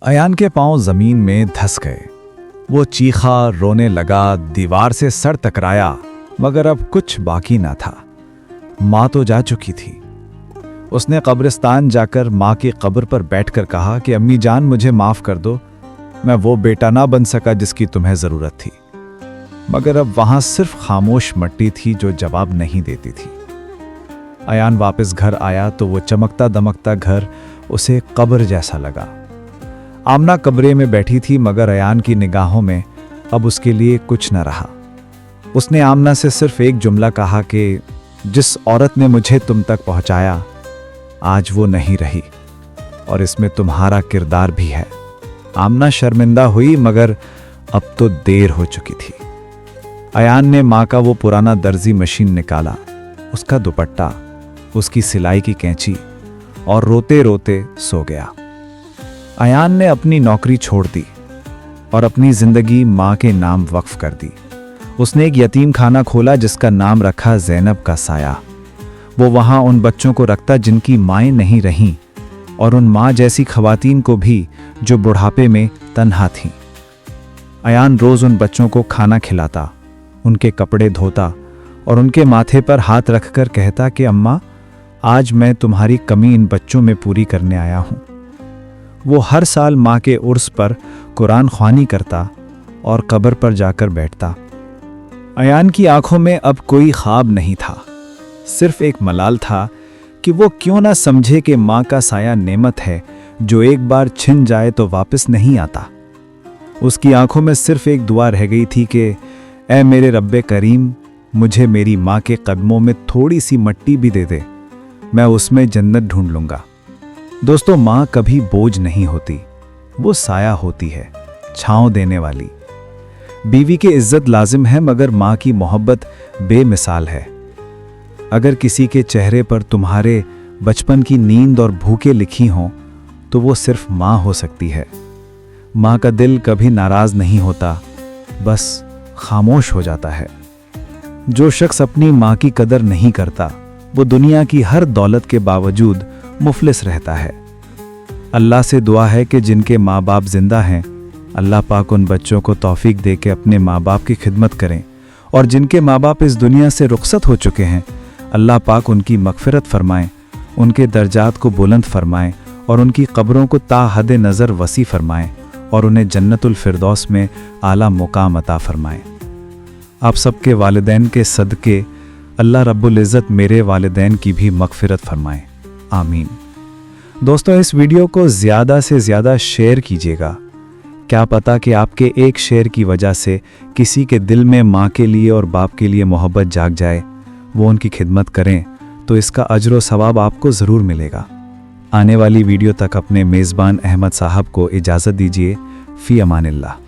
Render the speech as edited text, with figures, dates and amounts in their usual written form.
अयान के पांव जमीन में धंस गए। वो चीखा, रोने लगा, दीवार से सर टकराया, मगर अब कुछ बाकी ना था। माँ तो जा चुकी थी। उसने कब्रिस्तान जाकर माँ की कब्र पर बैठकर कहा कि अम्मी जान, मुझे माफ़ कर दो, मैं वो बेटा ना बन सका जिसकी तुम्हें ज़रूरत थी। मगर अब वहाँ सिर्फ खामोश मिट्टी थी जो जवाब नहीं देती थी। अयान वापस घर आया तो वो चमकता दमकता घर उसे कब्र जैसा लगा। आमना कब्रे में बैठी थी, मगर अयान की निगाहों में अब उसके लिए कुछ न रहा। उसने आमना से सिर्फ एक जुमला कहा कि जिस औरत ने मुझे तुम तक पहुंचाया, आज वो नहीं रही और इसमें तुम्हारा किरदार भी है। आमना शर्मिंदा हुई, मगर अब तो देर हो चुकी थी। अयान ने माँ का वो पुराना दर्जी मशीन निकाला, उसका दुपट्टा, उसकी सिलाई की कैंची, और रोते रोते सो गया। अयान ने अपनी नौकरी छोड़ दी और अपनी जिंदगी माँ के नाम वक्फ कर दी। उसने एक यतीम खाना खोला जिसका नाम रखा ज़ैनब का साया। वो वहाँ उन बच्चों को रखता जिनकी माएँ नहीं रहीं, और उन माँ जैसी खवातीन को भी जो बुढ़ापे में तन्हा थीं। अयान रोज़ उन बच्चों को खाना खिलाता, उनके कपड़े धोता और उनके माथे पर हाथ रखकर कहता कि अम्मा, आज मैं तुम्हारी कमी इन बच्चों में पूरी करने आया हूँ। वो हर साल माँ के उर्स पर कुरान ख्वानी करता और कब्र पर जाकर बैठता। अयान की आंखों में अब कोई ख्वाब नहीं था, सिर्फ एक मलाल था कि वो क्यों ना समझे कि माँ का साया नेमत है जो एक बार छिन जाए तो वापस नहीं आता। उसकी आंखों में सिर्फ एक दुआ रह गई थी कि ऐ मेरे रब्बे करीम, मुझे मेरी माँ के कदमों में थोड़ी सी मिट्टी भी दे दे, मैं उसमें जन्नत ढूंढ लूँगा। दोस्तों, माँ कभी बोझ नहीं होती, वो साया होती है, छांव देने वाली। बीवी की इज्जत लाजिम है, मगर माँ की मोहब्बत बेमिसाल है। अगर किसी के चेहरे पर तुम्हारे बचपन की नींद और भूखे लिखी हों तो वो सिर्फ माँ हो सकती है। माँ का दिल कभी नाराज नहीं होता, बस खामोश हो जाता है। जो शख्स अपनी माँ की कदर नहीं करता वो दुनिया की हर दौलत के बावजूद मुफलिस रहता है। अल्लाह से दुआ है कि जिनके माँ बाप जिंदा हैं, अल्लाह पाक उन बच्चों को तौफीक दे के अपने माँ बाप की खिदमत करें, और जिनके माँ बाप इस दुनिया से रुखसत हो चुके हैं, अल्लाह पाक उनकी मगफिरत फरमाएं, उनके दर्जात को बुलंद फरमाएं और उनकी कब्रों को ता हद नज़र वसी फरमाएं और उन्हें जन्नतुल फिरदौस में आला मुकाम अता फरमाएं। आप सबके वालिदैन के सदके अल्लाह रब्बुल इज़्ज़त मेरे वालिदैन की भी मगफिरत फरमाएं, आमीन। दोस्तों, इस वीडियो को ज़्यादा से ज़्यादा शेयर कीजिएगा। क्या पता कि आपके एक शेयर की वजह से किसी के दिल में माँ के लिए और बाप के लिए मोहब्बत जाग जाए, वो उनकी खिदमत करें तो इसका अजर व सवाब आपको ज़रूर मिलेगा। आने वाली वीडियो तक अपने मेज़बान अहमद साहब को इजाज़त दीजिए। फ़ी अमानिल्लाह।